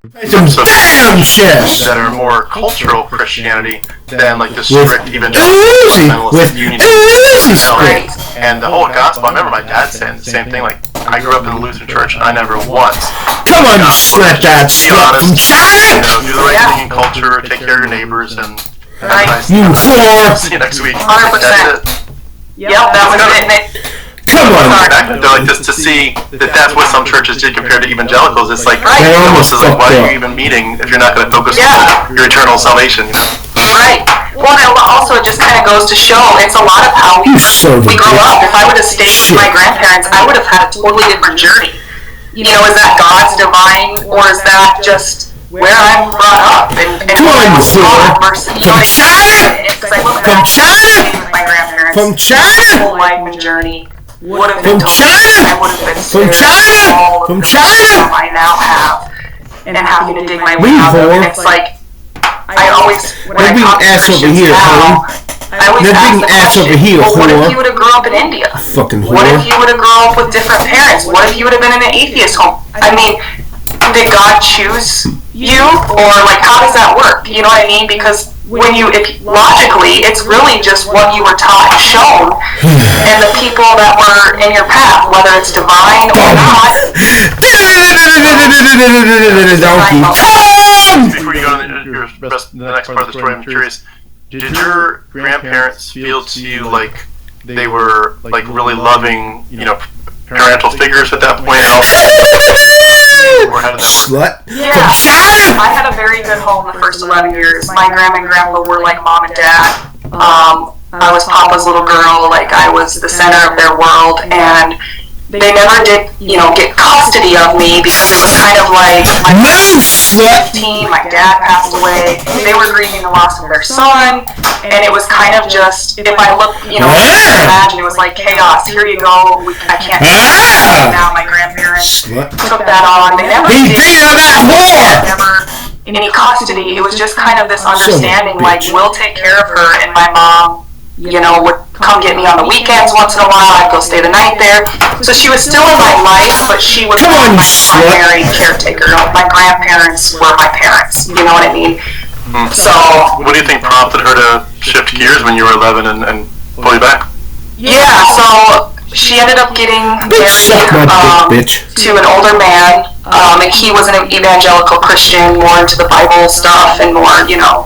Some damn shit that are more cultural Christianity than like the strict evangelical union. Right. And the whole gospel. I remember my dad saying the same thing. Like, I grew up in the Lutheran church, and I never once. Come on, you slut that slut from China! Do the right thing in culture, take care of your neighbors, and you whore! See you next week. 100%. Yep, that was it. Come on! Like this, to see that that's what some churches did compared to evangelicals. It's like, They almost like, why fucked are up. you even meeting if you're not going to focus on your eternal salvation? You know? Right. Well, and also it just kind of goes to show it's a lot of how we grow up. If I would have stayed with my grandparents, I would have had a totally different journey. You know, is that God's divine, or is that just where I'm brought up and Come on, you whore! From China! Because I look From back China! with my grandparents, From my China! whole life and journey would have been From China! I would have been From China! all of From the China! wisdom I now have, and having to dig my way Leave, out of it. whore. And it's like I always when I They're being talk to ass over Christians here, now, honey. I always They're ask being the ass question, over here, well, what whore. if you would have grown up in India? Fucking What whore. if you would have grown up with different parents? What if you would have been in an atheist home? I mean, did God choose you, or like how does that work? You know what I mean? Because when logically, it's really just what you were taught and shown, and the people that were in your path, whether it's divine or not. Before you go on the next part of the story, I'm curious. Did your grandparents feel to you like they were like really loving, you know, parental figures at that point? Or how did that work? Slut. Yeah, I had a very good home the first 11 years. My grandma and grandpa were like mom and dad. I was Papa's little girl, like I was the center of their world, and they never did, you know, get custody of me because it was kind of like my No, slut. 15, my dad passed away, they were grieving the loss of their son, and it was kind of just, if I look, you know, imagine it was like chaos, here you go, I can't do it now. My grandparents Slut. took that on. They never He did beat on that whore! never any custody. It was just kind of this understanding, like, we'll take care of her, and my mom, you know, would come get me on the weekends once in a while. I'd go stay the night there. So she was still in my life, but she was not my primary caretaker. My grandparents were my parents. You know what I mean? So, What do you think prompted her to shift gears when you were 11 and pull you back? yeah, so she ended up getting Suck my married dick, bitch. to an older man, and he was an evangelical Christian, more into the Bible stuff and more, you know,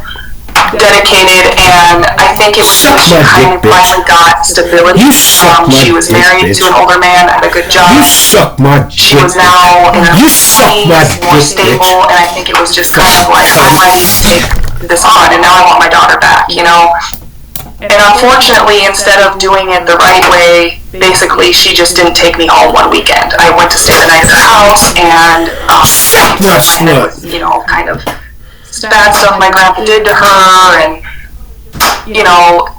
dedicated, and I think it was when she kind of finally got stability. You suck my She was dick, married bitch. to an older man, had a good job. You suck my She dick. was now in her You suck my 20s, more dick, stable, and I think it was just kind of like, I'm ready to take this on, and now I want my daughter back, you know? And unfortunately, instead of doing it the right way, basically she just didn't take me home one weekend. I went to stay the night at her house, and Suck my and it slut. was, you know, kind of bad stuff my grandpa did to her, and you know,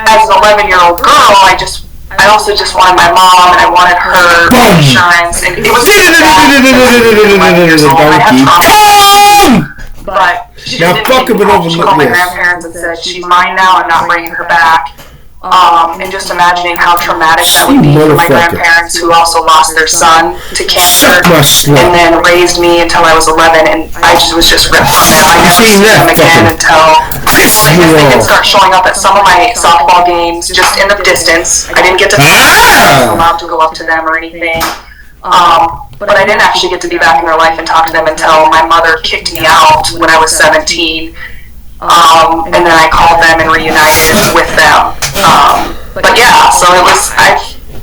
as an 11-year-old girl, I also just wanted my mom, and I wanted her insurance, and it was just bad. 11 years old, I had trauma. But she Now didn't fuck take it me home. over She with called my this. grandparents and said, she's mine now, I'm not bringing her back. And just imagining how traumatic that would be for my Motherfucker. grandparents, who also lost their son to cancer, Suck my slut. and then raised me until I was 11, and I just was just ripped from it. I never Seen seen that them again fucking until I guess they could Whoa. start showing up at some of my softball games, just in the distance. I didn't get to allowed to go up to them or anything. But I didn't actually get to be back in their life and talk to them until my mother kicked me out when I was 17. And then I called them and reunited with them. But yeah, so it was,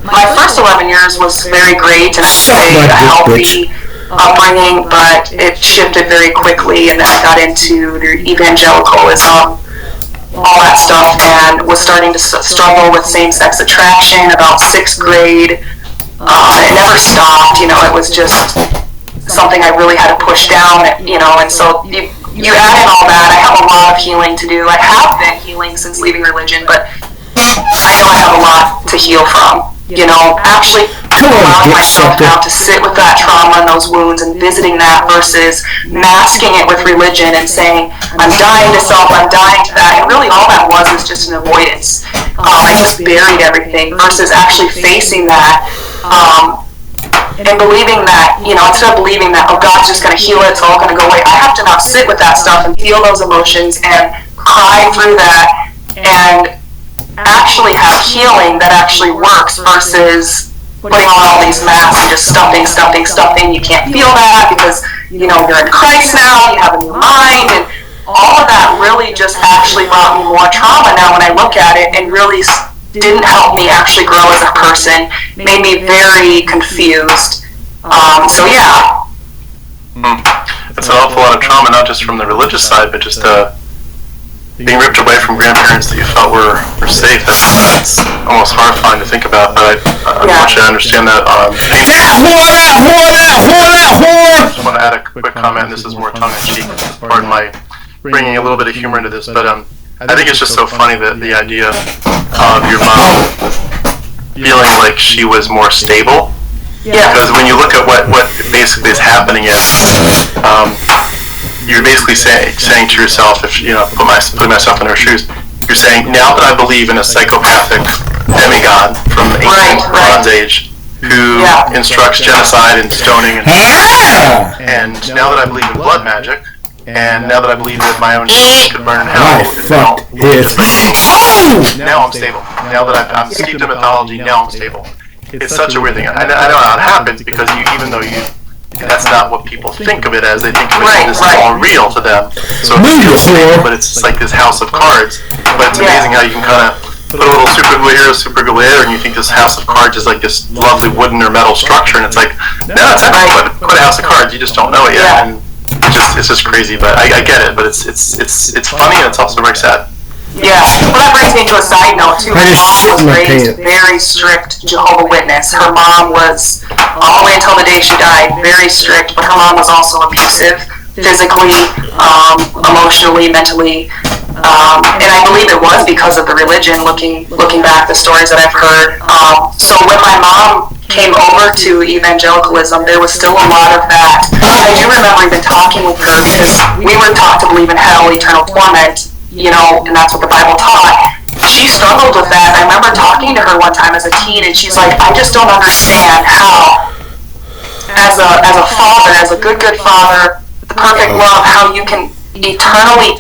my first 11 years was very great, and I would say a healthy upbringing, but it shifted very quickly, and then I got into the evangelicalism, all that stuff, and was starting to struggle with same-sex attraction about 6th grade. It never stopped, you know, it was just something I really had to push down, you know, and so you add in all that. I have a lot of healing to do. I have been healing since leaving religion, but I know I have a lot to heal from, you know, actually allowing myself now to sit with that trauma and those wounds and visiting that versus masking it with religion and saying, I'm dying to self, I'm dying to that, and really all that was just an avoidance. I just buried everything versus actually facing that. and believing that, instead of believing that, oh, God's just going to heal it, it's all going to go away, I have to now sit with that stuff and feel those emotions and cry through that and actually have healing that actually works versus putting on all these masks and just stuffing. You can't feel that because, you're in Christ now, you have a new mind, and all of that really just actually brought me more trauma now when I look at it, and really didn't help me actually grow as a person, made me very confused. So yeah. It's an awful lot of trauma, not just from the religious side, but just being ripped away from grandparents that you felt were safe. That's almost horrifying to think about, but unfortunately I understand that. I just want to add a quick comment. This is more tongue-in-cheek. Pardon my bringing a little bit of humor into this, but I think it's just so funny that the idea of your mom feeling like she was more stable. Yeah. Because when you look at what basically is happening is, you're basically saying to yourself, if putting myself in her shoes, you're saying, now that I believe in a psychopathic demigod from the ancient Bronze Age who instructs genocide and stoning, and now that I believe in blood magic, and now that I believe that my own shit could burn in hell, now I'm stable. Now that I'm steeped in mythology, now I'm stable. It's such a weird thing. I know how it happens because even though that's not what people think of it as. They think of it as this is all real to them. So it feels real, but it's like this house of cards. But it's amazing how you can kind of put a little super glue here, super glue there, and you think this house of cards is like this lovely wooden or metal structure, and it's like, no, it's actually quite a house of cards. You just don't know it yet. And it's just crazy, but I get it. But it's funny, and it's also very sad. Yeah, well, that brings me to a side note too. My mom was raised very strict Jehovah's Witness. Her mom was, all the way until the day she died, very strict, but her mom was also abusive, physically, emotionally, mentally, and I believe it was because of the religion. Looking back, the stories that I've heard. So when my mom came over to evangelicalism, there was still a lot of that. I do remember even talking with her because we were taught to believe in hell, eternal torment. And that's what the Bible taught. She struggled with that. I remember talking to her one time as a teen, and she's like, I just don't understand how, as a father, as a good father, the perfect love, how you can eternally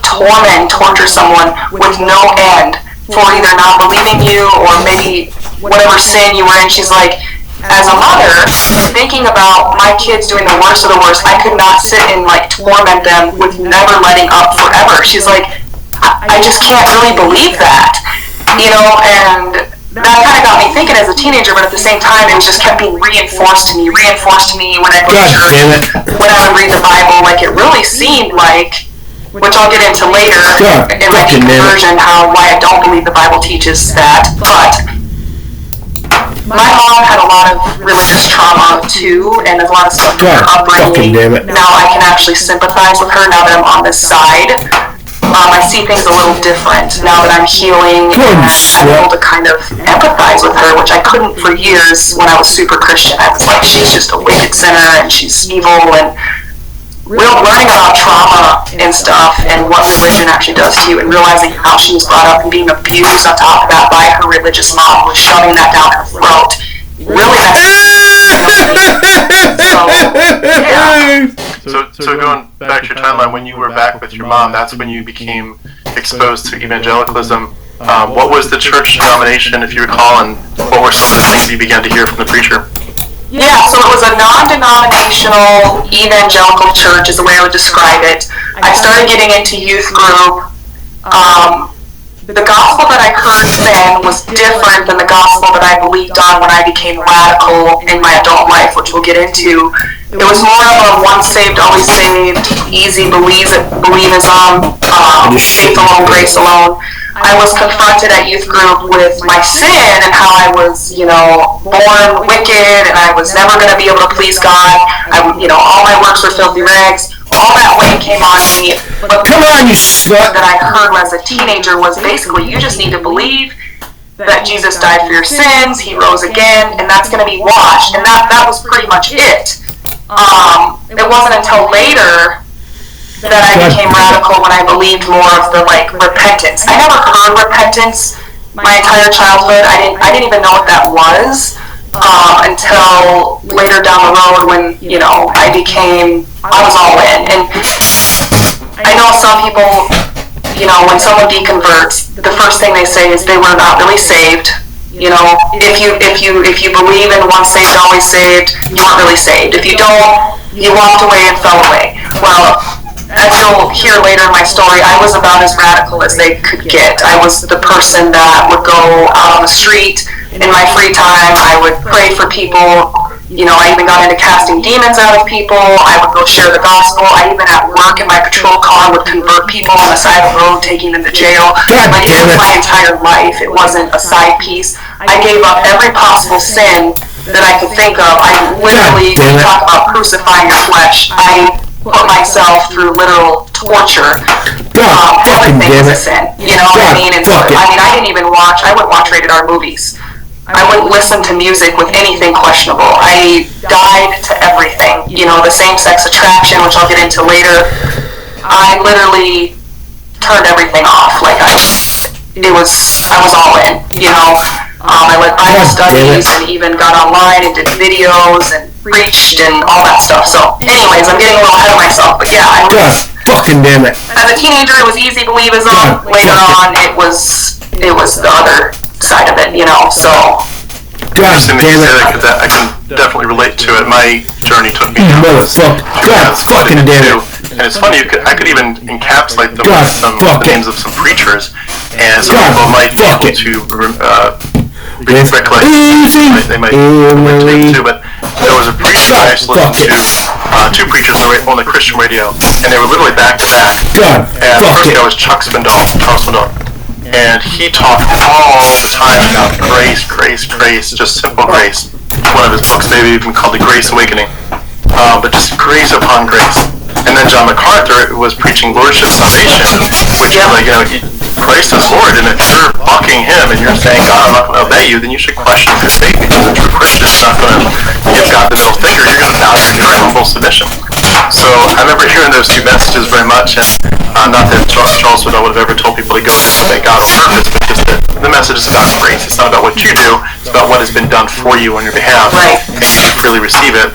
torture someone with no end for either not believing you or maybe whatever sin you were in. She's like, as a mother, thinking about my kids doing the worst of the worst, I could not sit and torment them with never letting up forever. She's like, I just can't really believe that, and that kind of got me thinking as a teenager, but at the same time, it just kept being reinforced to me when I go to church, when I would read the Bible, it really seemed like, which I'll get into later in my conversion, why I don't believe the Bible teaches that, but my mom had a lot of religious trauma too, and a lot of stuff in her upbringing. Now I can actually sympathize with her now that I'm on this side. I see things a little different now that I'm healing, and I'm able to kind of empathize with her, which I couldn't for years when I was super Christian. I was like, she's just a wicked sinner, and she's evil, and learning about trauma and stuff, and what religion actually does to you, and realizing how she was brought up and being abused on top of that by her religious mom, was shoving that down her throat. Really So going back to your timeline, when you were back with your mom, that's when you became exposed to evangelicalism. What was the church denomination, if you recall, and what were some of the things you began to hear from the preacher? Yeah, so it was a non-denominational evangelical church is the way I would describe it. I started getting into youth group. The gospel that I heard then was different than the gospel that I believed on when I became radical in my adult life, which we'll get into. It was more of a once saved, always saved, easy believism, faith alone, grace alone. I was confronted at youth group with my sin and how I was, born wicked, and I was never going to be able to please God. All my works were filthy rags. All that weight came on me. But Come on, you slut! That I heard as a teenager was basically, you just need to believe that Jesus died for your sins, he rose again, and that's going to be washed. And that was pretty much it. It wasn't until later that I became radical when I believed more of the repentance. I never heard repentance my entire childhood. I didn't even know what that was. until later down the road when, you know, I was all in. And I know some people, you know, when someone deconverts, the first thing they say is they were not really saved. You know, if you believe in once saved, always saved, you weren't really saved. If you don't, you walked away and fell away. Well, as you'll hear later in my story, I was about as radical as they could get. I was the person that would go out on the street in my free time. I would pray for people. You know, I even got into casting demons out of people. I would go share the gospel. I even at work in my patrol car would convert people on the side of the road, taking them to jail. Like, it was my entire life. It wasn't a side piece. I gave up every possible sin that I could think of. I literally, when you talk about crucifying your flesh, I put myself through literal torture. Everything was a sin. You know what I mean? And so, I mean, I wouldn't watch rated R movies. I wouldn't listen to music with anything questionable. I died to everything. You know, the same-sex attraction, which I'll get into later. I literally turned everything off. Like, I was all in, you know. I led Bible studies and even got online and did videos and preached and all that stuff. So, anyways, I'm getting a little ahead of myself. But yeah, I was... fucking damn it. As a teenager, it was easy believism. Later on, it was the other side of it, you know, so... God damn it. I can definitely relate to it. My journey took me down. God fucking damn it. And it's funny, I could even encapsulate them with the names of some preachers, and some people might be able to recollect. They might relate too, but there was a preacher I used to listen to, two preachers on the Christian radio, and they were literally back to back. And first guy was Charles Swindoll. And he talked all the time about grace, just simple grace. One of his books, maybe even called The Grace Awakening. But just grace upon grace. And then John MacArthur was preaching Lordship Salvation, which is like, you know, Christ is Lord, and if you're mocking him and you're saying, God, I'm not going to obey you, then you should question your faith, because a true Christian is not going to give God the middle finger. You're going to bow to your humble submission. So I remember hearing those two messages very much, and not that Charles Swindoll would have ever told people to go and disobey God on purpose, but just that the message is about grace. It's not about what you do, it's about what has been done for you on your behalf, and you really receive it.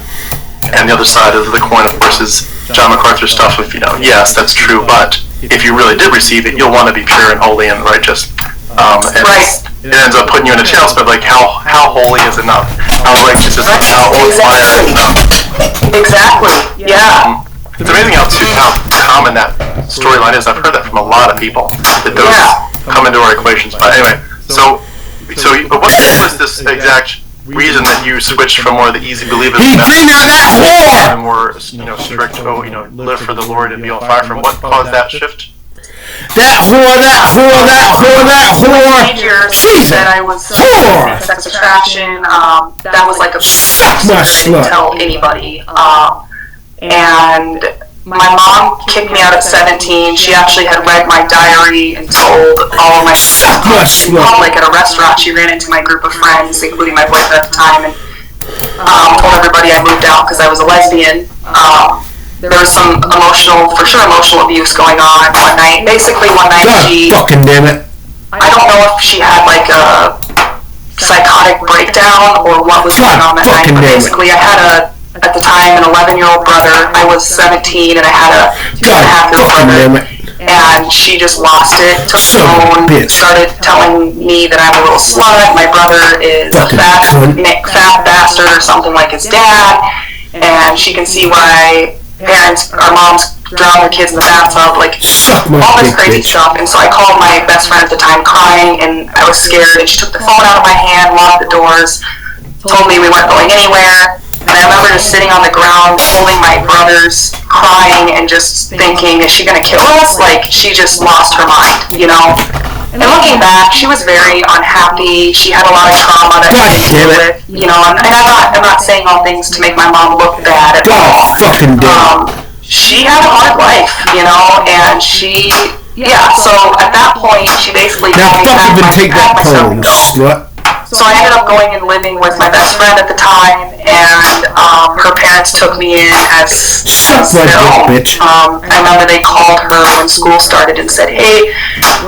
And the other side of the coin, of course, is John MacArthur's stuff of, you know, yes, that's true, but if you really did receive it, you'll want to be pure and holy and righteous. And it ends up putting you in a tailspin, like how holy is it not? How righteous is it? How on fire is it not? Exactly, yeah. It's amazing how common that storyline is. I've heard that from a lot of people, that those come into our equations. But anyway, so what was this exact reason that you switched from more of the easy believers and more, you know, strict, live for the Lord and be on fire from? What caused that shift? That whore! Jesus! That I was sex attraction. That was like a I didn't tell anybody. And my mom kicked me out at 17. She actually had read my diary and told all of my friends in public at a restaurant. She ran into my group of friends, including my boyfriend at the time, and told everybody I moved out because I was a lesbian. There was some emotional abuse going on one night. Basically, one night she... fucking damn it. I don't know if she had like a psychotic breakdown or what was going on that night, but basically I had at the time, an 11-year-old brother. I was 17, and I had a 2.5-year-old brother. And she just lost it, took the phone, started telling me that I'm a little slut, my brother is a fat bastard or something like his dad, and she can see why our moms drown their kids in the bathtub, like, all this crazy stuff. And so I called my best friend at the time crying, and I was scared, and she took the phone out of my hand, locked the doors, told me we weren't going anywhere. And I remember just sitting on the ground, holding my brothers, crying, and just thinking, is she going to kill us? Like, she just lost her mind, you know? And looking back, she was very unhappy. She had a lot of trauma that she had to deal with, you know? And I'm not saying all things to make my mom look bad at all. She had a hard life, you know? And so at that point, she basically told me to So I ended up going and living with my best friend at the time, and her parents took me in as their own. I remember they called her when school started and said, hey,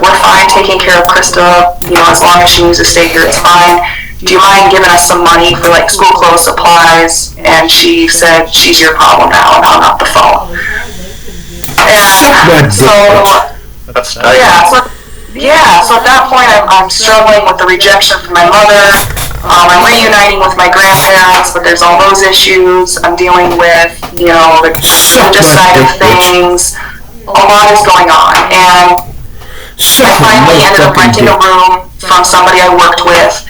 we're fine taking care of Krista, you know, as long as she needs to stay here, it's fine. do you mind giving us some money for like school clothes, supplies? And she said, she's your problem now, and hung up the phone. And so, so at that point I'm struggling with the rejection from my mother. I'm reuniting with my grandparents, but there's all those issues. I'm dealing with, the religious side of things. A lot is going on, and I finally ended up renting a room from somebody I worked with,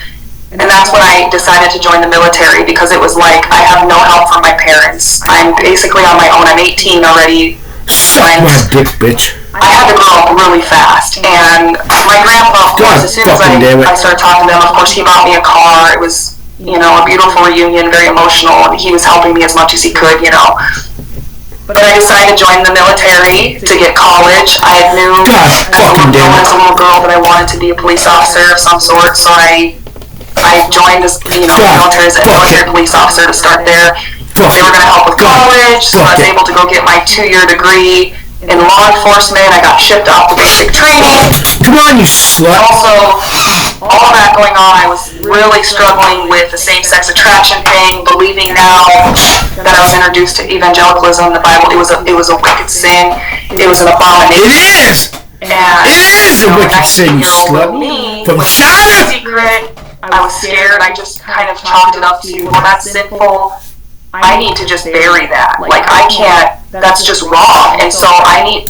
and that's when I decided to join the military, because it was like I have no help from my parents. I'm basically on my own. I'm 18 already. Suck my dick, bitch. I had to grow up really fast, and my grandpa, of course, as soon as I started talking to him, of course, he bought me a car. It was, a beautiful reunion, very emotional, and he was helping me as much as he could, But I decided to join the military to get college. I knew as a little girl that I wanted to be a police officer of some sort, so I joined as, the military as a military police officer to start there. They were going to help with college, so I was able to go get my 2-year degree in law enforcement. I got shipped off to basic training. Come on, you slut. Also, all of that going on, I was really struggling with the same-sex attraction thing, believing now that I was introduced to evangelicalism, the Bible. It was a wicked sin. It was an abomination. It is! And, it is a wicked sin, you slut. From China! Secret, I was scared. I just kind of chalked it up to, well, that's sinful. I need to just bury that. Like, I can't, that's just wrong. And so I'm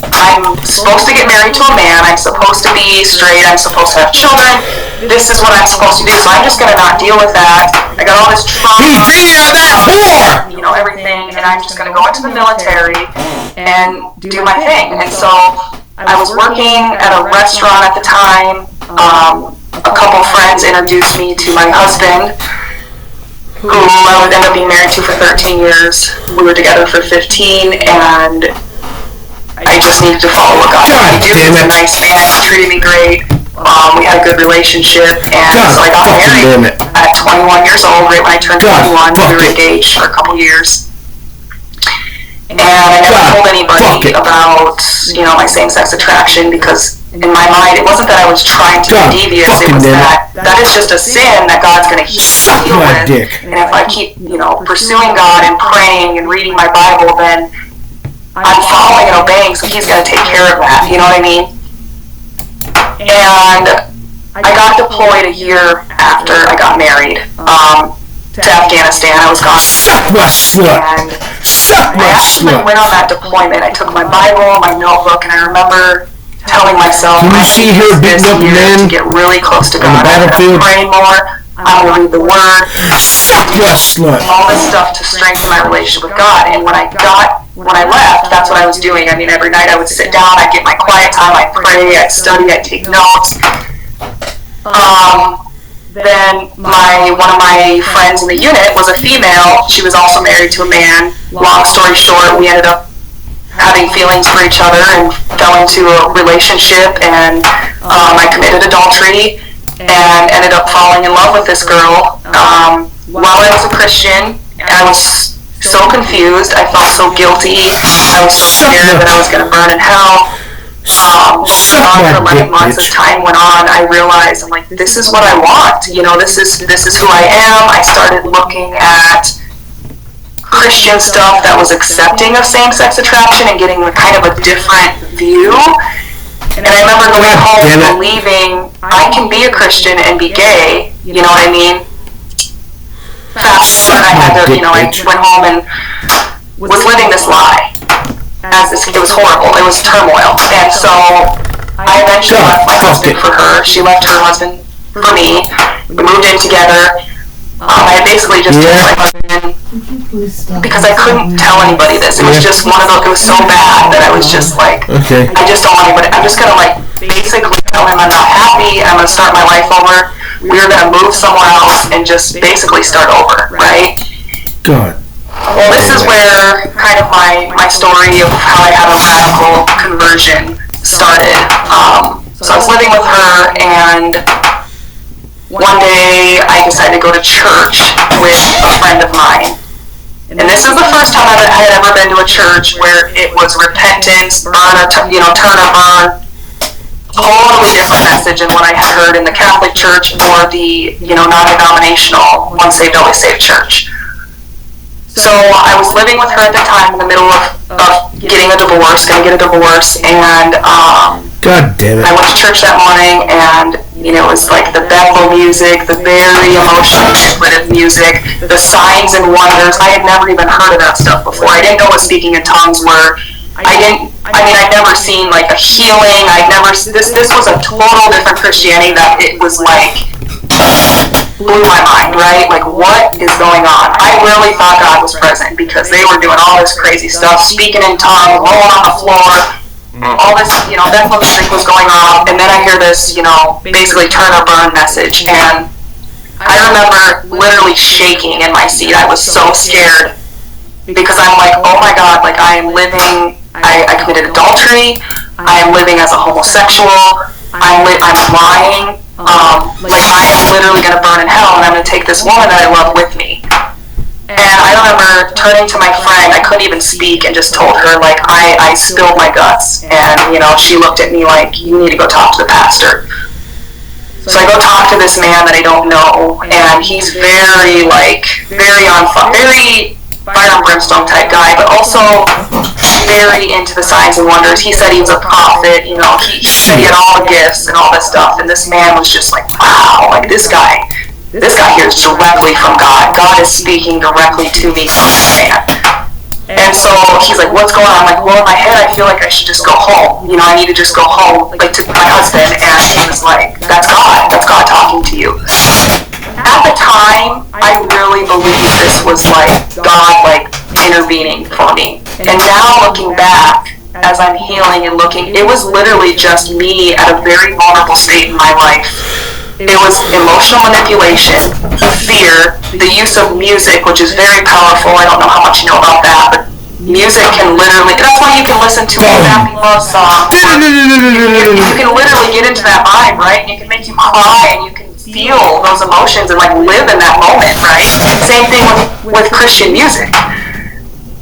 supposed to get married to a man. I'm supposed to be straight. I'm supposed to have children. This is what I'm supposed to do. So I'm just going to not deal with that. I got all this trauma. He's bringing out that whore! Everything. And I'm just going to go into the military and do my thing. And so I was working at a restaurant at the time. A couple friends introduced me to my husband, who I would end up being married to for 13 years. We were together for 15, and I just needed to follow what God wanted me to do. He was a nice man. He treated me great. We had a good relationship, and so I got married at 21 years old, right when I turned 21. We were engaged for a couple years. And I never told anybody about, my same-sex attraction, because in my mind, it wasn't that I was trying to be devious. It was that is just a sin that God's going to heal with. And if I keep, pursuing God and praying and reading my Bible, then I'm following and obeying, so He's going to take care of that. You know what I mean? And I got deployed a year after I got married to Afghanistan. I was gone. Suck my slut! I actually went on that deployment. I took my Bible, my notebook, and I remember telling myself, can you see her beating up men to get really close to God. on the battlefield? I'm praying more. I'm going to read the Word. Suck my slut! All this stuff to strengthen my relationship with God. And when I left, that's what I was doing. I mean, every night I would sit down, I'd get my quiet time, I'd pray, I'd study, I'd take notes. Then one of my friends in the unit was a female. She was also married to a man. Long story short, we ended up having feelings for each other and fell into a relationship, and I committed adultery and ended up falling in love with this girl while I was a Christian. I was so confused. I felt so guilty. I was so scared that I was going to burn in hell. After 11 months as time went on, I realized, I'm like, this is what I want. This is who I am. I started looking at Christian stuff that was accepting of same-sex attraction and getting kind of a different view. And I remember going home and believing I can be a Christian and be gay. You know what I mean? Fast forward, I had to, I went home and was living this lie. It was horrible. It was turmoil. And so I eventually left my husband for her. She left her husband for me. We moved in together. I basically just took my husband because I couldn't tell anybody this. It was just it was so bad that I was just like, I just don't want anybody. I'm just going to basically tell him I'm not happy. I'm going to start my life over. We're going to move somewhere else and just basically start over, right? God. Well, this is where kind of my story of how I had a radical conversion started. So I was living with her, and one day I decided to go to church with a friend of mine. And this is the first time I had ever been to a church where it was repentance, turn or burn, totally different message than what I had heard in the Catholic Church or the, non-denominational, once saved, always saved church. So I was living with her at the time in the middle of getting a divorce, going to get a divorce, and God damn it. I went to church that morning, and it was like the Bethel music, the very emotional, manipulative music, the signs and wonders. I had never even heard of that stuff before. I didn't know what speaking in tongues were. I'd never seen like a healing. This was a total different Christianity that it was like blew my mind, right? Like, what is going on? I really thought God was present because they were doing all this crazy stuff, speaking in tongues, rolling on the floor, all this, Bethel music was going on, and then I hear this, basically turn or burn message, and I remember literally shaking in my seat. I was so scared because I'm like, oh my God, like I am living, I committed adultery, I am living as a homosexual, I'm lying, like I am literally going to burn in hell, and I'm going to take this woman that I love with me. And I remember turning to my friend, I couldn't even speak, and just told her, like, I spilled my guts. And, she looked at me like, you need to go talk to the pastor. So I go talk to this man that I don't know, and he's very on fire, very fire and brimstone type guy, but also very into the signs and wonders. He said he was a prophet, he said he had all the gifts and all this stuff, and this man was just like, wow, like this guy hears directly from God. God is speaking directly to me from this man. And so he's like, what's going on? I'm like, well, in my head, I feel like I should just go home. I need to just go home, like to my husband. And he was like, that's God talking to you. At the time, I really believed this was like God, like intervening for me. And now looking back, as I'm healing and looking, it was literally just me at a very vulnerable state in my life. It was emotional manipulation, fear, the use of music, which is very powerful. I don't know how much you know about that, but music can literally, that's why you can listen to a happy love song. You can literally get into that vibe, right? And it can make you cry, and you can feel those emotions and like live in that moment, right? Same thing with Christian music.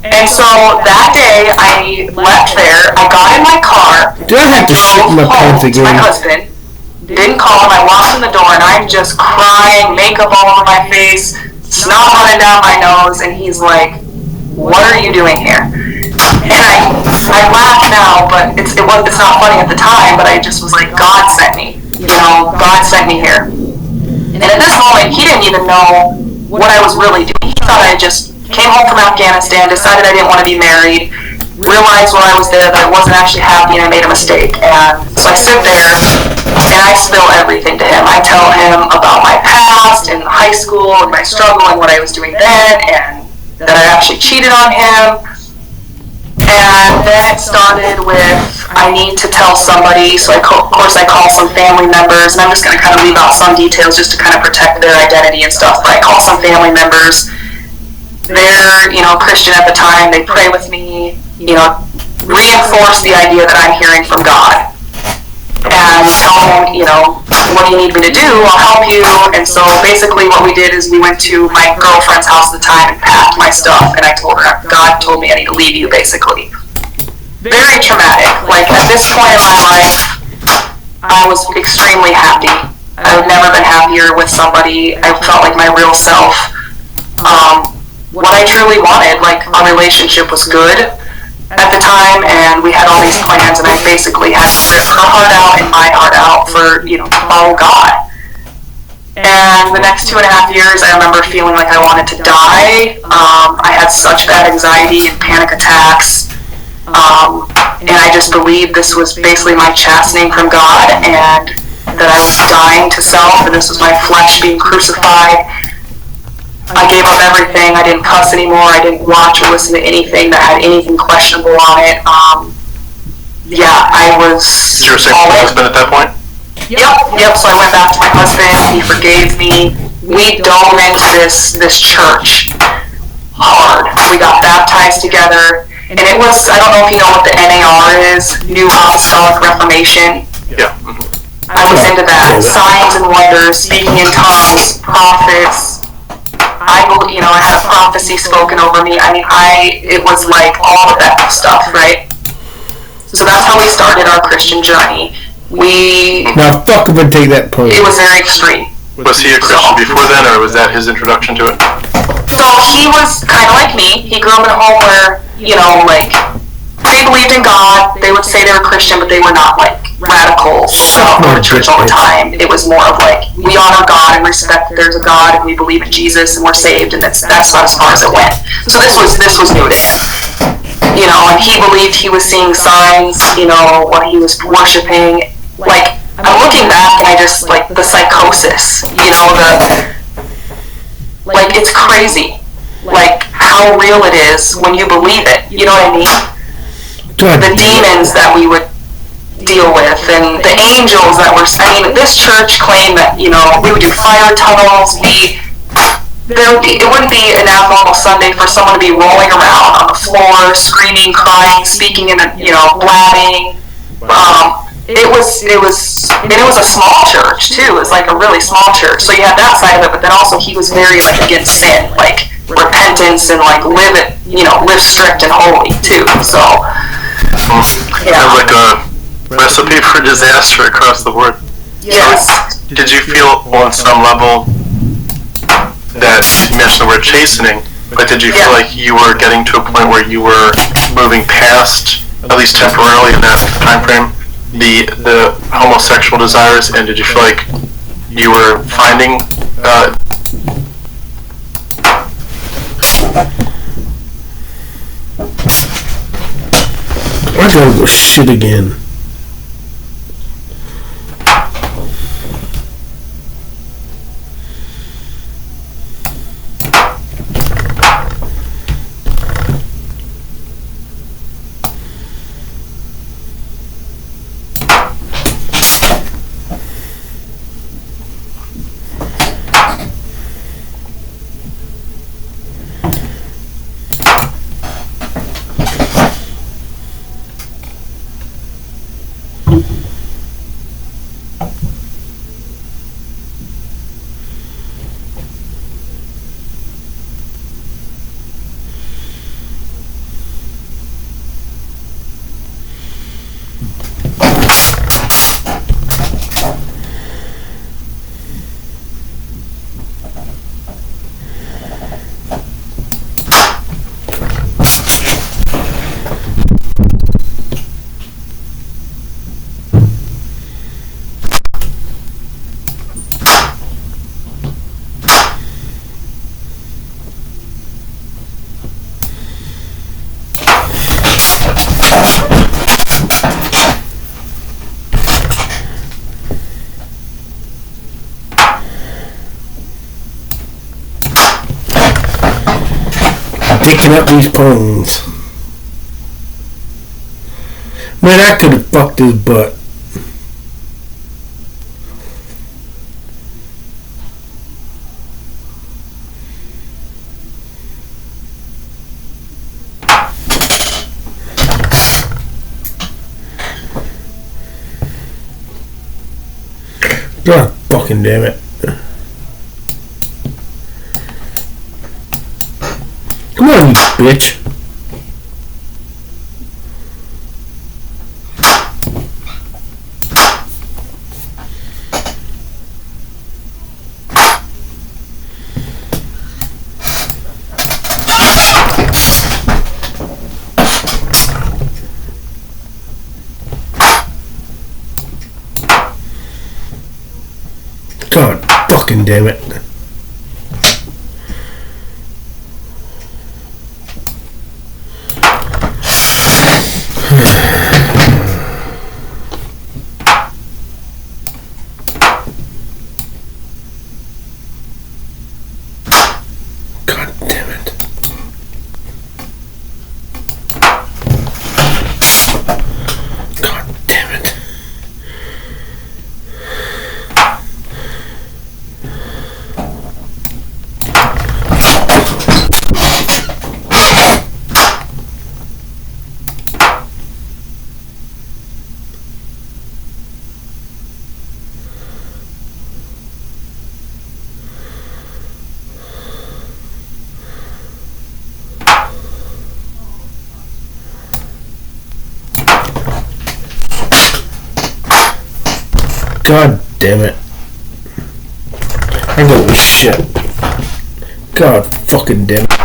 And so that day I left there, I got in my car, Do I have to shit my pants again? my husband, didn't call him, I walked in the door and I'm just crying, makeup all over my face, snot running down my nose, and he's like, what are you doing here? And I laugh now, but it's not funny at the time, but I just was like, God sent me. God sent me here. And at this moment, he didn't even know what I was really doing. He thought I just came home from Afghanistan, decided I didn't want to be married, realized while I was there that I wasn't actually happy and I made a mistake. And so I sit there and I spill everything to him. I tell him about my past in high school and my struggle and what I was doing then, and that I actually cheated on him. And then it started with, I need to tell somebody, so of course I call some family members, and I'm just going to kind of leave out some details just to kind of protect their identity and stuff, but I call some family members. They're, Christian at the time, they pray with me, reinforce the idea that I'm hearing from God. And tell them, what do you need me to do? I'll help you. And so basically what we did is we went to my girlfriend's house at the time and packed my stuff, and I told her, God told me I need to leave you, basically. Very traumatic. Like, at this point in my life, I was extremely happy. I've never been happier with somebody. I felt like my real self. What I truly wanted, like, our relationship was good at the time, and we had all these plans, and I basically had to rip her heart out and my heart out for, to follow God. And the next 2.5 years, I remember feeling like I wanted to die. I had such bad anxiety and panic attacks, and I just believed this was basically my chastening from God, and that I was dying to self, and this was my flesh being crucified. I gave up everything. I didn't cuss anymore. I didn't watch or listen to anything that had anything questionable on it. I was. You were saying your husband at that point? Yep. So I went back to my husband. He forgave me. We dove into this church hard. We got baptized together, and it was, I don't know if you know what the NAR is, New Apostolic Reformation. Yeah. I was into that. Signs and wonders, speaking in tongues, prophets. I had a prophecy spoken over me. It was like all of that stuff, right? So that's how we started our Christian journey. Now, fuck if I take that point. It was very extreme. Was he a Christian before then, or was that his introduction to it? So he was kind of like me. He grew up in a home where, like, they believed in God. They would say they were Christian, but they were not, like, radicals. Go to church all the time. It was more of, like, we honor God and respect that there's a God, and we believe in Jesus, and we're saved, and that's about as far as it went. So this was new to him. And he believed he was seeing signs, when he was worshiping. Like, I'm looking back and I just, like, the psychosis, like, it's crazy, like, how real it is when you believe it, you know what I mean? The demons that we would deal with, and the angels that were, this church claimed that, we would do fire tunnels, it wouldn't be an abnormal Sunday for someone to be rolling around on the floor, screaming, crying, speaking in blabbing. It was a small church too. It was like a really small church. So you had that side of it, but then also he was very like against sin, like repentance and like live strict and holy too. So yeah, sounds like a recipe for disaster across the board. Yes. So, did you feel on some level that you mentioned the word chastening, but did you feel like you were getting to a point where you were moving past, at least temporarily in that time frame, the homosexual desires, and did you feel like you were finding I gotta go shit again. Picking up these phones. Man, I could have fucked his butt. God fucking damn it. Come on, you bitch. God fucking damn it. God damn it. God damn it. God damn it. I go with shit. God fucking damn it.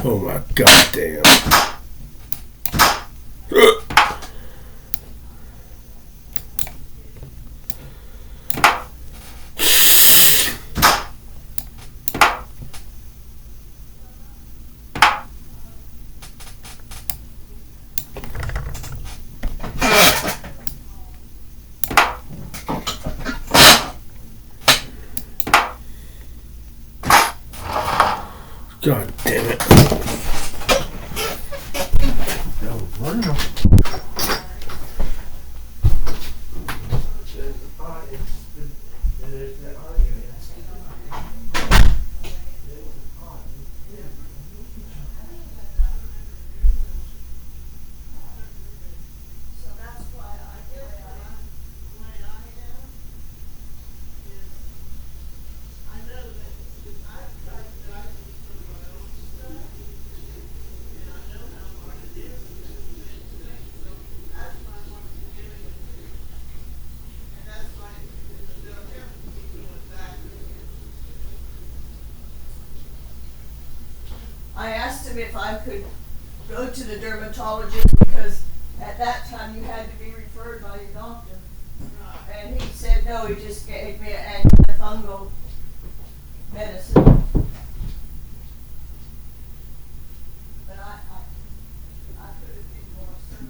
Oh my god damn. God damn it. I asked him if I could go to the dermatologist because at that time you had to be referred by your doctor. And he said no, he just gave me an antifungal medicine. But I could have been more certain.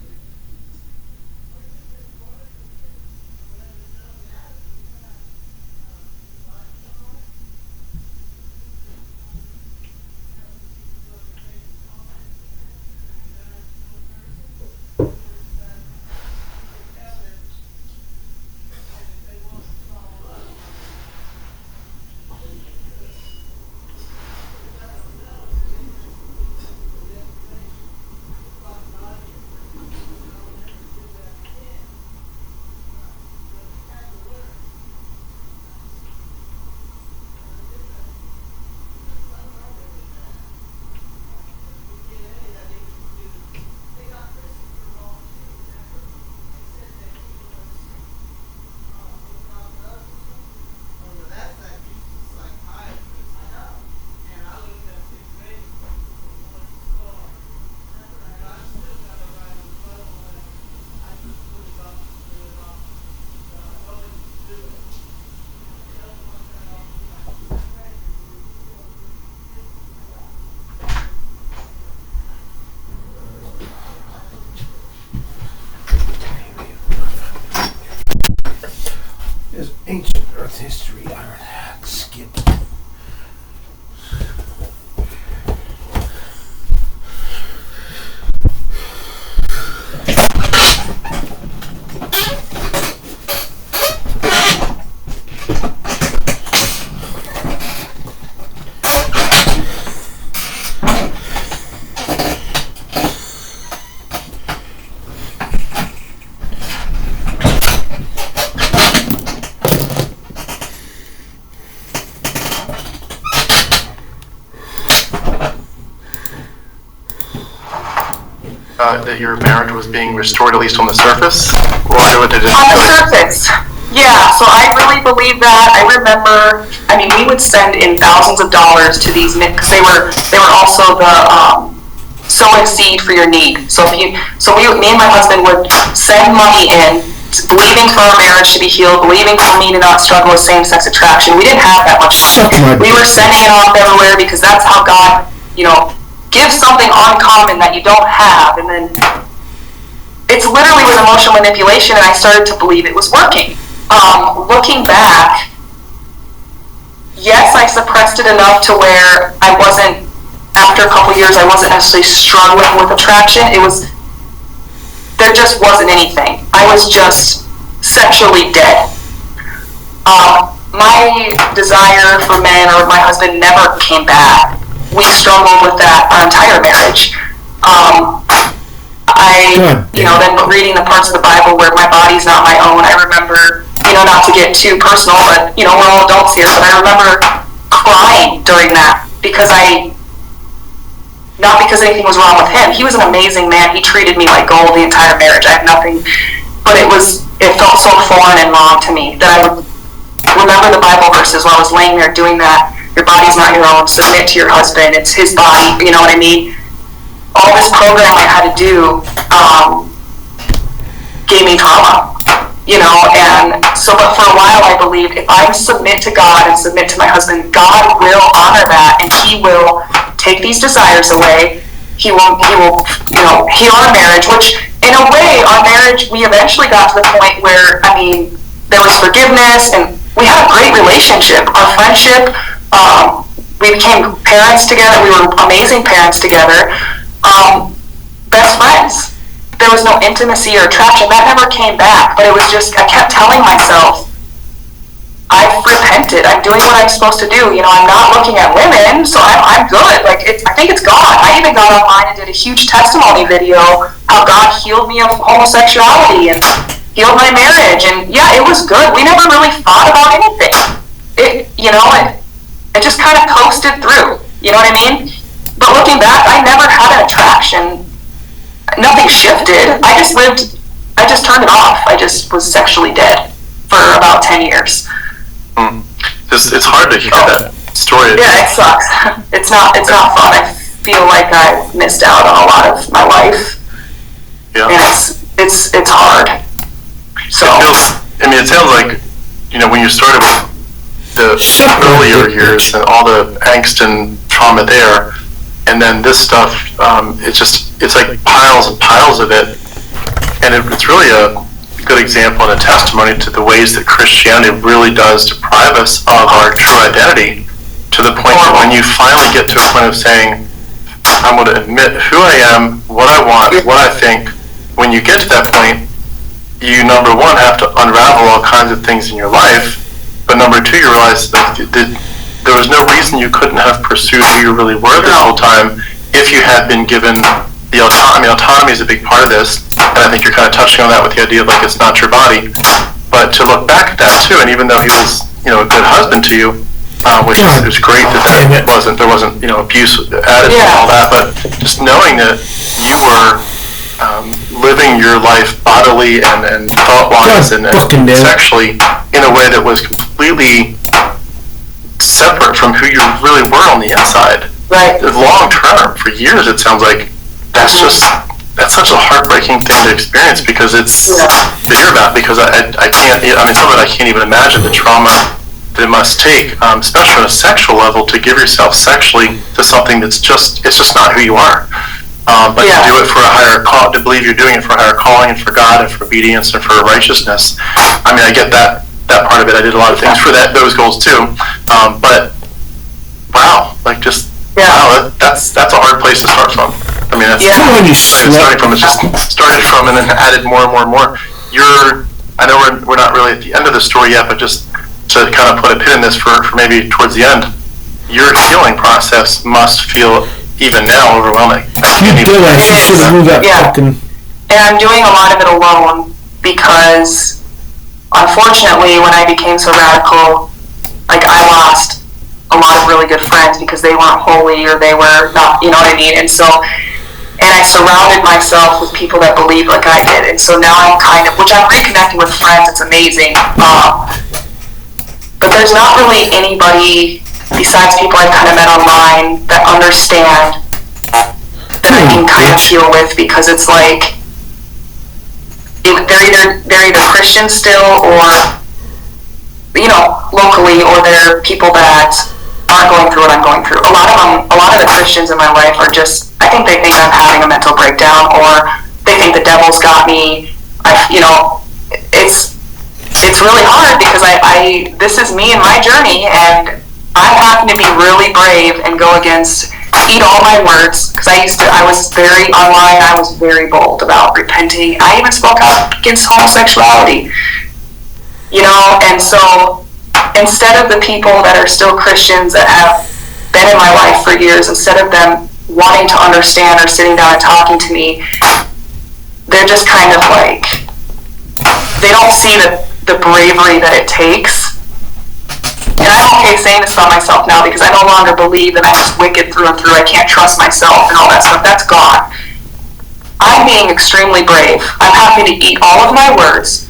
Ancient Earth history, Iron Hack, skip. That your marriage was being restored, at least on the surface? Or did it? On the surface. Yeah, so I really believe that. I remember, we would send in thousands of dollars to these, because they were also the sowing seed for your need. So me and my husband would send money in, believing for our marriage to be healed, believing for me to not struggle with same-sex attraction. We didn't have that much money. We were sending it off everywhere because that's how God, gives something uncommon that you don't have, and then it's literally was emotional manipulation, and I started to believe it was working. Looking back, yes, I suppressed it enough to where I wasn't, after a couple years, I wasn't necessarily struggling with attraction. There just wasn't anything. I was just sexually dead. My desire for men or my husband never came back. We struggled with that our entire marriage. Then reading the parts of the Bible where my body's not my own, I remember, not to get too personal, but, we're all adults here, but I remember crying during that not because anything was wrong with him. He was an amazing man. He treated me like gold the entire marriage. I have nothing, but it felt so foreign and wrong to me that I would remember the Bible verses while I was laying there doing that. Your body's not your own. Submit to your husband. It's his body. You know what I mean? All this program I had to do gave me trauma, and so, but for a while I believed if I submit to God and submit to my husband, God will honor that, and he will take these desires away. He will heal our marriage, which in a way, our marriage, we eventually got to the point where, there was forgiveness, and we had a great relationship. Our friendship, we became parents together. We were amazing parents together. Best friends. There was no intimacy or attraction. That never came back, but it was just, I kept telling myself, I've repented. I'm doing what I'm supposed to do. I'm not looking at women, so I'm good. I think it's God. I even got online and did a huge testimony video how God healed me of homosexuality and healed my marriage. And yeah, it was good. We never really thought about anything. It just kind of coasted through. You know what I mean? But looking back, I never had an attraction. Nothing shifted. I just turned it off. I just was sexually dead for about 10 years. It's hard to hear that story. Yeah, it sucks. It's not fun. I feel like I missed out on a lot of my life. Yeah. And it's hard. So. It sounds like, when you started with the earlier years and all the angst and trauma there, and then this stuff, it's like piles and piles of it, and it's really a good example and a testimony to the ways that Christianity really does deprive us of our true identity, to the point that when you finally get to a point of saying, I'm going to admit who I am, what I want, what I think, when you get to that point, you, number one, have to unravel all kinds of things in your life, but number two, you realize that there was no reason you couldn't have pursued who you really were this whole time if you had been given the autonomy. Autonomy is a big part of this, and I think you're kind of touching on that with the idea of it's not your body. But to look back at that too, and even though he was, a good husband to you, which is great that there wasn't, abuse added to all that, but just knowing that you were living your life bodily and thought-wise and sexually in a way that was completely separate from who you really were on the inside. Right. Long term, for years, it sounds like that's such a heartbreaking thing to experience, because it's to hear about, because I can't, some of it I can't even imagine the trauma that it must take, especially on a sexual level, to give yourself sexually to something it's just not who you are. But to do it for a higher call, to believe you're doing it for a higher calling and for God and for obedience and for righteousness. I get that part of it. I did a lot of things for those goals too. But wow, wow, that's a hard place to start from. That's starting from. It's just started from and then added more and more and more. I know we're not really at the end of the story yet, but just to kind of put a pin in this for maybe towards the end, your healing process must feel even now overwhelming. And I'm doing a lot of it alone because, unfortunately, when I became so radical, I lost a lot of really good friends because they weren't holy or they were not, you know what I mean? And I surrounded myself with people that believed like I did. And so now I'm which I'm reconnecting with friends, it's amazing. But there's not really anybody besides people I've kind of met online that understand that I can kind of deal with, because it's like they're either Christians still, or locally, or they're people that aren't going through what I'm going through. A lot of the Christians in my life are just, I think they think I'm having a mental breakdown, or they think the devil's got me. It's really hard because this is me and my journey, and I happen to be really brave and go against, eat all my words, because I was very online, I was very bold about repenting. I even spoke out against homosexuality, and so instead of the people that are still Christians that have been in my life for years, instead of them wanting to understand or sitting down and talking to me, they're just kind of like, they don't see the bravery that it takes. And I'm okay saying this about myself now because I no longer believe that I'm just wicked through and through. I can't trust myself and all that stuff. That's gone. I'm being extremely brave. I'm happy to eat all of my words.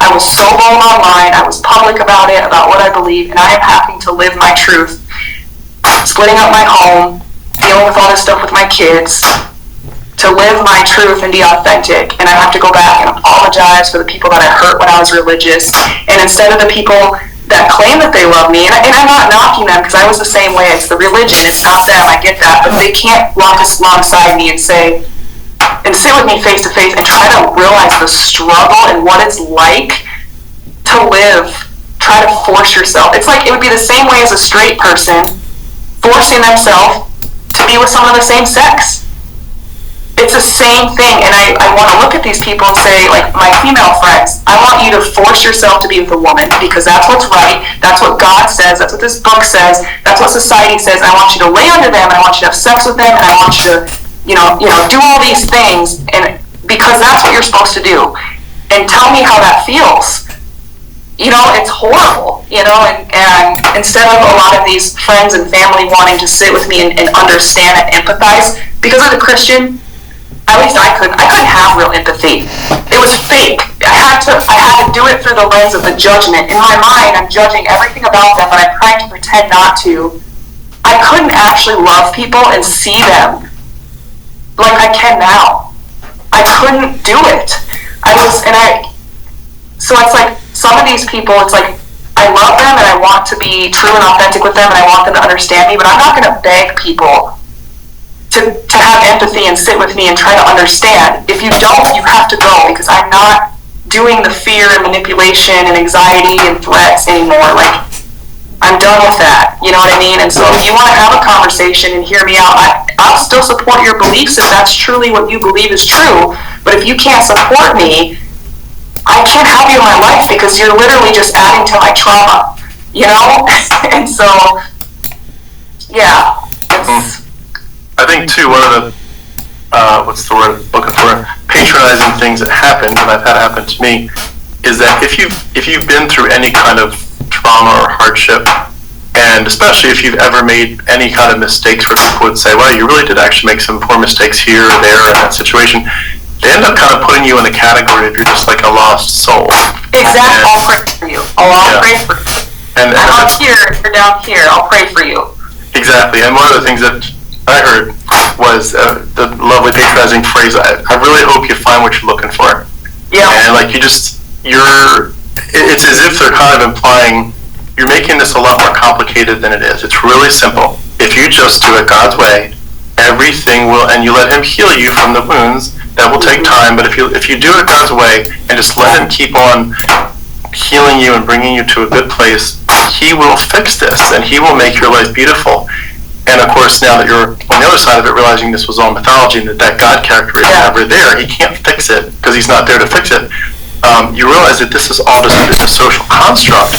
I was so bold online. I was public about it, about what I believe, and I am happy to live my truth. Splitting up my home, dealing with all this stuff with my kids, to live my truth and be authentic. And I have to go back and apologize for the people that I hurt when I was religious. And instead of the people that claim that they love me, and I'm not knocking them because I was the same way, it's the religion, it's not them, I get that, but they can't walk alongside me and sit with me face to face and try to realize the struggle and what it's like to live, try to force yourself. It's like, it would be the same way as a straight person forcing themselves to be with someone of the same sex. It's the same thing, and I want to look at these people and say, like my female friends, I want you to force yourself to be with a woman because that's what's right, that's what God says, that's what this book says, that's what society says. I want you to lay under them, and I want you to have sex with them, and I want you to, do all these things, and because that's what you're supposed to do. And tell me how that feels. It's horrible, and instead of a lot of these friends and family wanting to sit with me and understand and empathize, because as a Christian, at least I couldn't have real empathy. It was fake. I had to do it through the lens of the judgment. In my mind, I'm judging everything about them, but I'm trying to pretend not to. I couldn't actually love people and see them like I can now. I couldn't do it. So it's like, some of these people, it's like, I love them and I want to be true and authentic with them and I want them to understand me, but I'm not going to beg people to have empathy and sit with me and try to understand. If you don't, you have to go, because I'm not doing the fear and manipulation and anxiety and threats anymore. Like, I'm done with that. You know what I mean? And so if you want to have a conversation and hear me out, I'll still support your beliefs if that's truly what you believe is true. But if you can't support me, I can't have you in my life because you're literally just adding to my trauma, And so, yeah, I think too, one of the patronizing things that happens, and I've had happen to me, is that if you've been through any kind of trauma or hardship, and especially if you've ever made any kind of mistakes where people would say, well, you really did actually make some poor mistakes here or there in that situation, they end up kind of putting you in the category of you're just like a lost soul. Exactly. I'll pray for you. I'll pray for you. I'm up here, you're down here. I'll pray for you. Exactly. And one of the things that I heard was the lovely patronizing phrase, I really hope you find what you're looking for. Yeah. And like it's as if they're kind of implying you're making this a lot more complicated than it is. It's really simple. If you just do it God's way, everything will, and you let Him heal you from the wounds, that will take time, but if you do it God's way and just let Him keep on healing you and bringing you to a good place, He will fix this and He will make your life beautiful. And of course, now that you're on the other side of it, realizing this was all mythology and that God character is never there, He can't fix it because He's not there to fix it. You realize that this is all just a social construct,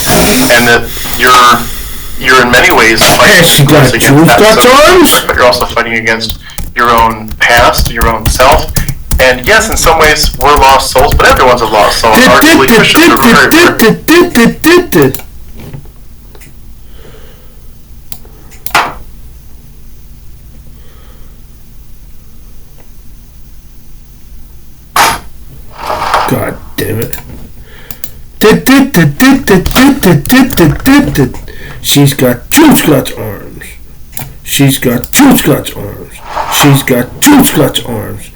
and that you're in many ways fighting against that social, but you're also fighting against your own past, your own self. And yes, in some ways, we're lost souls, but everyone's a lost soul. Arguably, Christians are very God damn it. She's got two Scotch arms. She's got two Scotch arms. She's got two Scotch arms.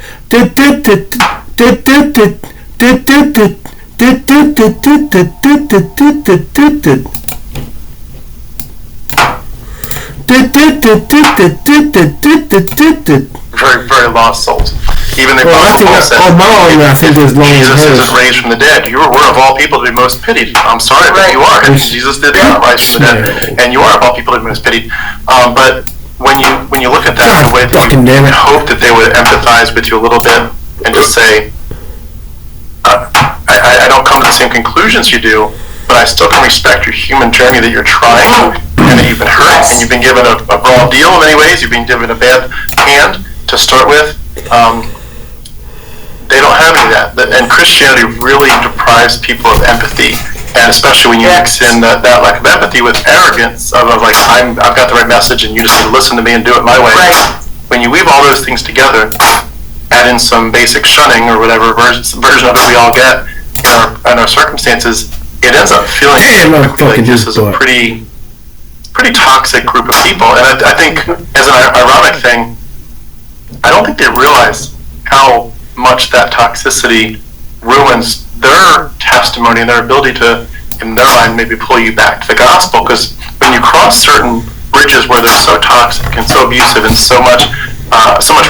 very, very lost souls. Even the Well, I think Bible says, I think is long Jesus as isn't raised from the dead. You were of all people to be most pitied. I'm sorry, but you are. Jesus did not rise from the dead, and you are of all people to be most pitied. But when you look at that, the way that you hope that they would empathize with you a little bit and just say, I don't come to the same conclusions you do, but I still can respect your human journey that you're trying, and that you've been hurt, and you've been given a raw deal in many ways. You've been given a bad hand to start with. They don't have any of that. And Christianity really deprives people of empathy, and especially when you mix in that lack of empathy with arrogance of like, I've got the right message and you just need to listen to me and do it my way. Right. When you weave all those things together, add in some basic shunning or whatever version of it we all get in our circumstances, it ends up feeling like this is a pretty toxic group of people. And I think, as an ironic thing, I don't think they realize how much that toxicity ruins their testimony and their ability to, in their mind, maybe pull you back to the gospel. Because when you cross certain bridges where they're so toxic and so abusive and so much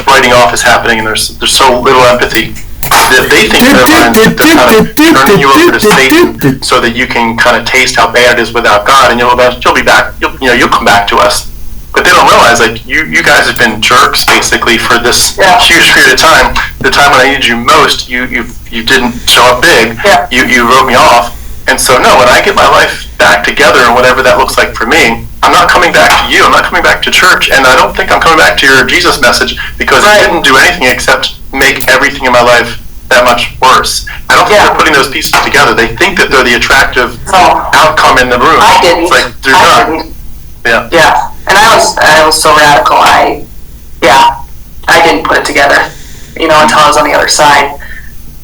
writing off is happening and there's so little empathy, that they think in their mind that they're kind of turning you over to Satan so that you can kind of taste how bad it is without God, and you'll be back. You'll come back to us. But they don't realize, like, you guys have been jerks basically for this huge period of time. The time when I needed you most, you didn't show up big. Yeah. You wrote me off. And so no, when I get my life back together and whatever that looks like for me, I'm not coming back to you. I'm not coming back to church, and I don't think I'm coming back to your Jesus message because it didn't do anything except make everything in my life that much worse. I don't think they're putting those pieces together. They think that they're the attractive outcome in the room. I didn't. It's like they're not. Didn't. Yeah. Yeah. And I was so radical. I didn't put it together, until I was on the other side.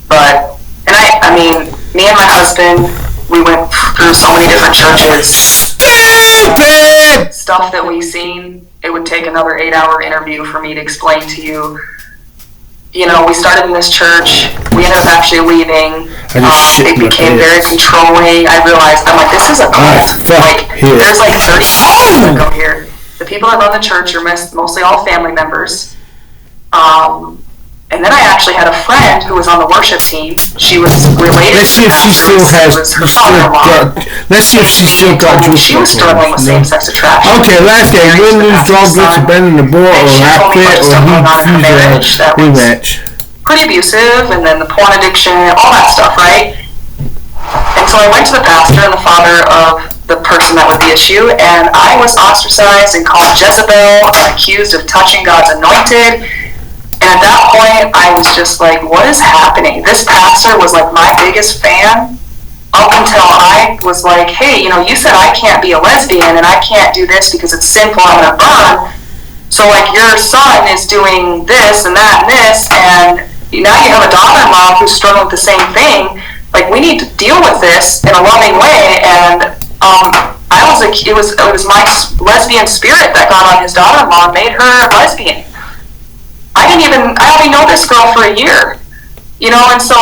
But, and I mean, me and my husband, we went through so many different churches. Stupid! Stuff that we've seen, it would take another 8-hour interview for me to explain to you. We started in this church. We ended up actually leaving. It became very controlling. I realized, I'm like, this is a cult. There's like 30 people that go here. The people that run the church are mostly all family members. And then I actually had a friend who was on the worship team. She was related. Let's see if she still has. Let's see if she still got you. She was struggling with same-sex attraction. Okay, last game. Win, lose, draw, blitz, bend in the ball, or half quit, or refuse a rematch. Pretty abusive, and then the porn addiction, all that stuff, right? And so I went to the pastor and the father of the person that was the issue, and I was ostracized and called Jezebel and accused of touching God's anointed. And at that point, I was just like, what is happening? This pastor was like my biggest fan up until I was like, hey, you said I can't be a lesbian and I can't do this because it's sinful, I'm going to burn. So like your son is doing this and that and this, and now you have a daughter-in-law who's struggling with the same thing. Like, we need to deal with this in a loving way. And it was my lesbian spirit that got on his daughter-in-law and made her a lesbian. I only know this girl for a year, and so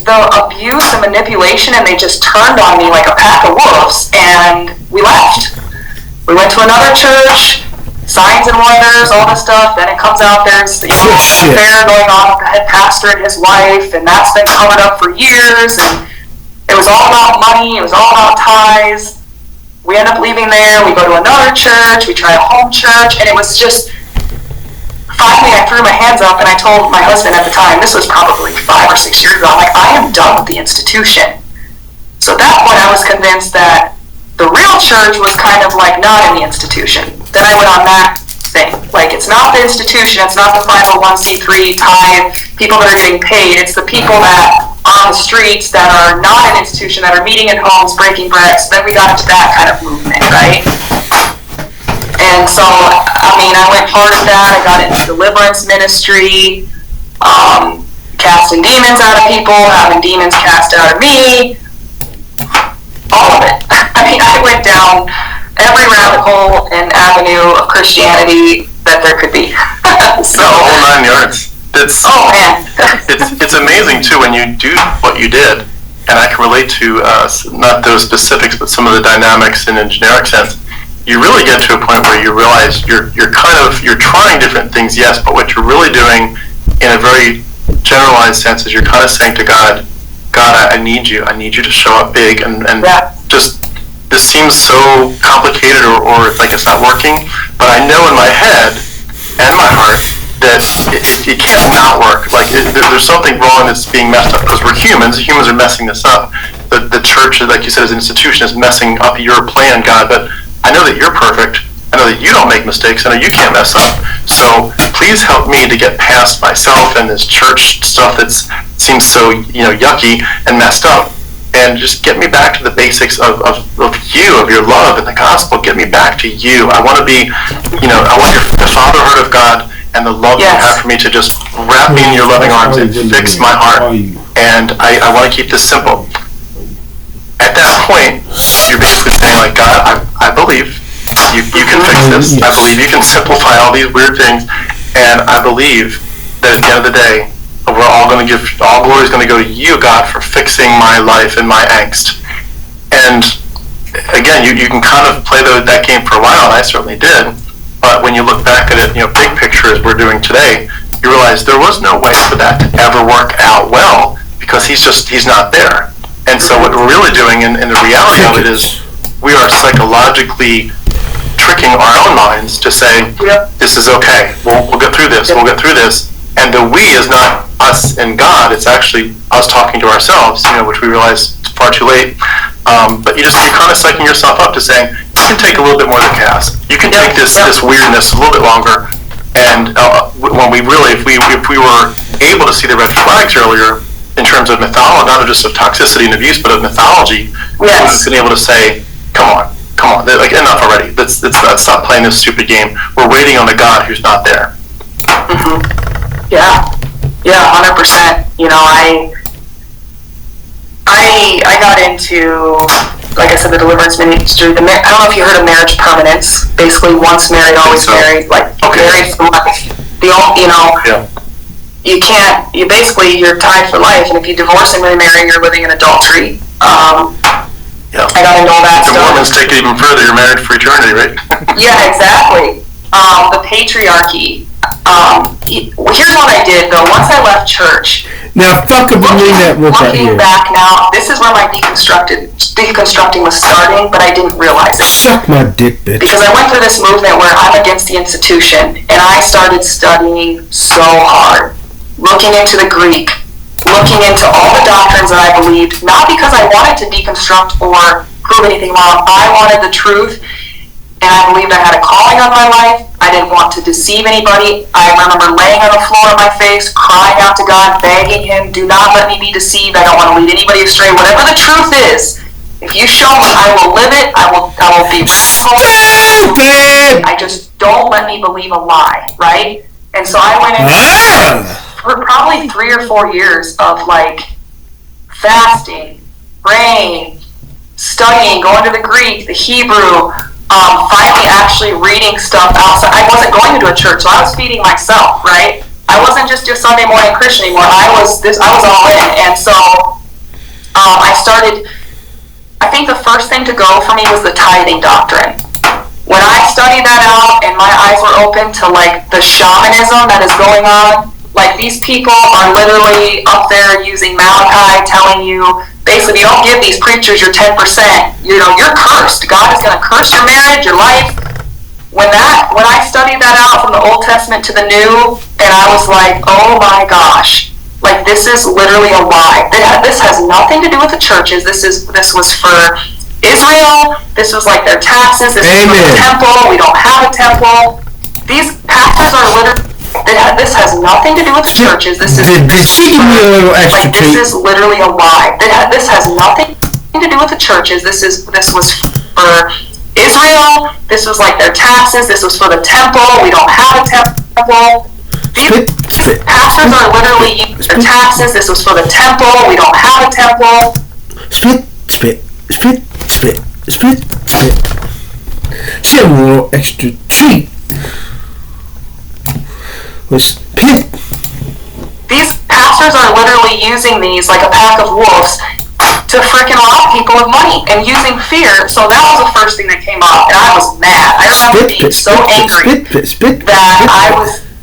the abuse and manipulation, and they just turned on me like a pack of wolves, and we left. We went to another church, signs and wonders, all this stuff. Then it comes out there's an affair going on with the head pastor and his wife, and that's been covered up for years, and it was all about money, it was all about ties. We end up leaving there, we go to another church, we try a home church, and it was just, finally I threw my hands up and I told my husband at the time, this was probably 5 or 6 years ago, I'm like, I am done with the institution. So at that point I was convinced that the real church was kind of like not in the institution. Then I went on that thing. Like, it's not the institution, it's not the 501c3 tithe, people that are getting paid, it's the people that are on the streets that are not an institution, that are meeting in homes, breaking bread. So then we got into that kind of movement, right? And so, I went hard at that. I got into deliverance ministry, casting demons out of people, having demons cast out of me, all of it. I went down every rabbit hole and avenue of Christianity that there could be. So, the whole 9 yards. It's amazing too when you do what you did, and I can relate to not those specifics, but some of the dynamics in a generic sense. You really get to a point where you realize you're trying different things, yes, but what you're really doing in a very generalized sense is you're kind of saying to God, I need you. I need you to show up big, and just, this seems so complicated or like it's not working, but I know in my head and my heart that it can't not work. Like, there's something wrong that's being messed up, because we're humans. Humans are messing this up. The church, like you said, as an institution, is messing up your plan, God, but I know that you're perfect. I know that you don't make mistakes. I know you can't mess up. So please help me to get past myself and this church stuff that seems so, yucky and messed up, and just get me back to the basics of you, of your love and the gospel. Get me back to you. I want to be, I want the fatherhood of God and the love you have for me to just wrap me in your loving arms and fix my heart. And I want to keep this simple. At that point, you're basically saying, like, God, I believe you can fix this. I believe you can simplify all these weird things, and I believe that at the end of the day, we're all going to all glory is going to go to you, God, for fixing my life and my angst. And again, you can kind of play that game for a while, and I certainly did. But when you look back at it, big picture as we're doing today, you realize there was no way for that to ever work out well, because he's not there. And so what we're really doing in the reality of it is we are psychologically tricking our own minds to say, this is okay, we'll get through this, we'll get through this. And the we is not us and God, it's actually us talking to ourselves, which we realize it's far too late. But you're kind of psyching yourself up to saying, you can take a little bit more of the cast. You can take this weirdness a little bit longer. And when if we were able to see the red flags earlier in terms of mythology, not just of toxicity and abuse, but of mythology, we would have been able to say, come on, like, enough already. Let's stop playing this stupid game. We're waiting on the God who's not there. Yeah, 100%. I got into, like I said, the deliverance ministry. I don't know if you heard of marriage permanence. Basically, once married, always married. Like, married for life. You can't. You're tied for life. And if you divorce and remarry, you're living in adultery. I got into all that stuff. The Mormons take it even further. You're married for eternity, right? Yeah, exactly. The patriarchy. Here's what I did, though. Once I left church, now fucking believe that right here. Looking back now, this is where my deconstructing was starting, but I didn't realize it. Suck my dick, bitch. Because I went through this movement where I'm against the institution, and I started studying so hard, looking into the Greek, looking into all the doctrines that I believed, not because I wanted to deconstruct or prove anything wrong. I wanted the truth, and I believed I had a calling on my life. I didn't want to deceive anybody. I remember laying on the floor on my face, crying out to God, begging Him, do not let me be deceived. I don't want to lead anybody astray. Whatever the truth is, if you show me, I will live it. I will be stupid. I just don't let me believe a lie, right? And so I went into for probably 3 or 4 years of like fasting, praying, studying, going to the Greek, the Hebrew, finally actually reading stuff outside. I wasn't going into a church, so I was feeding myself, right? I wasn't just a Sunday morning Christian anymore. I was all in. And so I started, I think the first thing to go for me was the tithing doctrine. When I studied that out and my eyes were open to like the shamanism that is going on, like these people are literally up there using Malachi, telling you, basically, you don't give these preachers your 10%. You're cursed. God is going to curse your marriage, your life. When I studied that out from the Old Testament to the New, and I was like, oh my gosh, like this is literally a lie. This has nothing to do with the churches. This was for Israel. This was like their taxes. This was for the temple. We don't have a temple. These pastors are literally. This has nothing to do with the churches. This is literally a lie. This has nothing to do with the churches. This was for Israel. This was like their taxes. This was for the temple. We don't have a temple. These pastors are literally using their taxes. This was for the temple. We don't have a temple. Spit. She had a little extra treat. Was spit. These pastors are literally using these like a pack of wolves to freaking rob people of money and using fear. So that was the first thing that came up, and I was mad. I remember being so angry that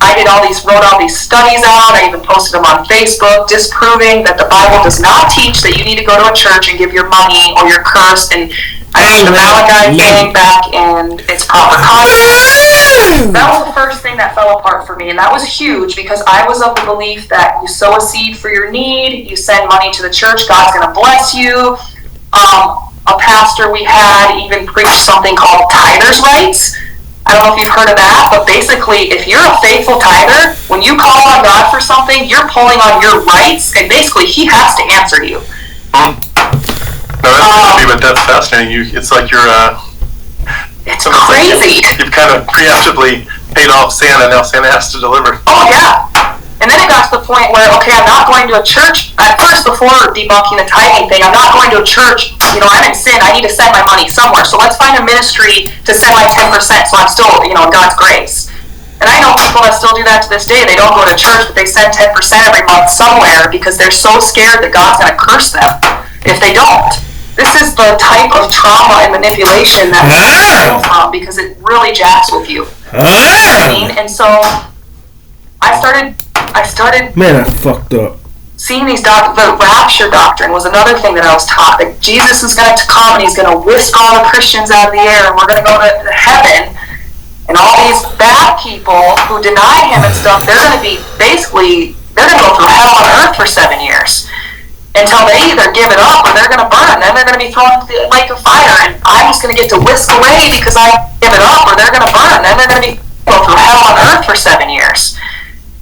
wrote all these studies out. I even posted them on Facebook, disproving that the Bible does not teach that you need to go to a church and give your money or you're cursed. And I did the Malachi thing back in its proper context. That was the first thing that fell apart for me, and that was huge because I was of the belief that you sow a seed for your need, you send money to the church, God's going to bless you. A pastor we had even preached something called tithers' rights. I don't know if you've heard of that, but basically, if you're a faithful tither, when you call on God for something, you're pulling on your rights, and basically, He has to answer you. No, that's fascinating. It's like you're. It's crazy. You've kind of preemptively paid off Santa. Now Santa has to deliver. Oh yeah. And then it got to the point where, okay, I'm not going to a church. At first, before debunking the tithing thing, I'm not going to a church. You know, I'm in sin. I need to send my money somewhere. So let's find a ministry to send my 10%. So I'm still, in God's grace. And I know people that still do that to this day. They don't go to church, but they send 10% every month somewhere because they're so scared that God's going to curse them if they don't. This is the type of trauma and manipulation that people from because it really jacks with you. And so I started. Man, I fucked up. Seeing the rapture doctrine was another thing that I was taught. That Jesus is going to come and He's going to whisk all the Christians out of the air, and we're going to go to heaven. And all these bad people who deny Him and stuff, they're going to be they're going to go through hell on earth for 7 years until they either give it up or they're going to burn. Then they're going to be thrown into the lake of fire, and I'm just going to get to whisk away because I give it up or they're going to burn. Then they're going to go through hell on earth for 7 years.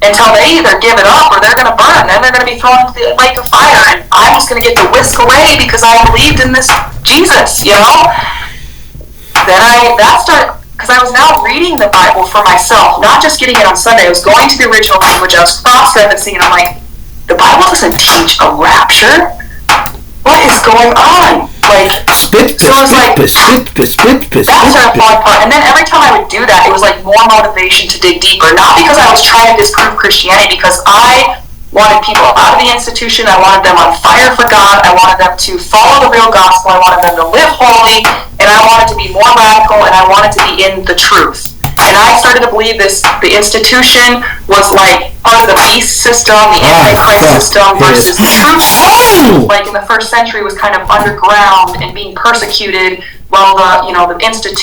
Until they either give it up or they're going to burn. Then they're going to be thrown into the lake of fire, and I'm just going to get to whisk away because I believed in this Jesus, Then that started, because I was now reading the Bible for myself, not just getting it on Sunday. I was going to the original language, I was cross-referencing, and I'm like, the Bible doesn't teach a rapture. What is going on? That's our fun part. And then every time I would do that, it was like more motivation to dig deeper. Not because I was trying to disprove Christianity, because I wanted people out of the institution. I wanted them on fire for God. I wanted them to follow the real gospel. I wanted them to live holy, and I wanted to be more radical, and I wanted to be in the truth. And I started to believe the institution was like part of the beast system, the Antichrist system, versus the truth. Like in the first century was kind of underground and being persecuted, while the institution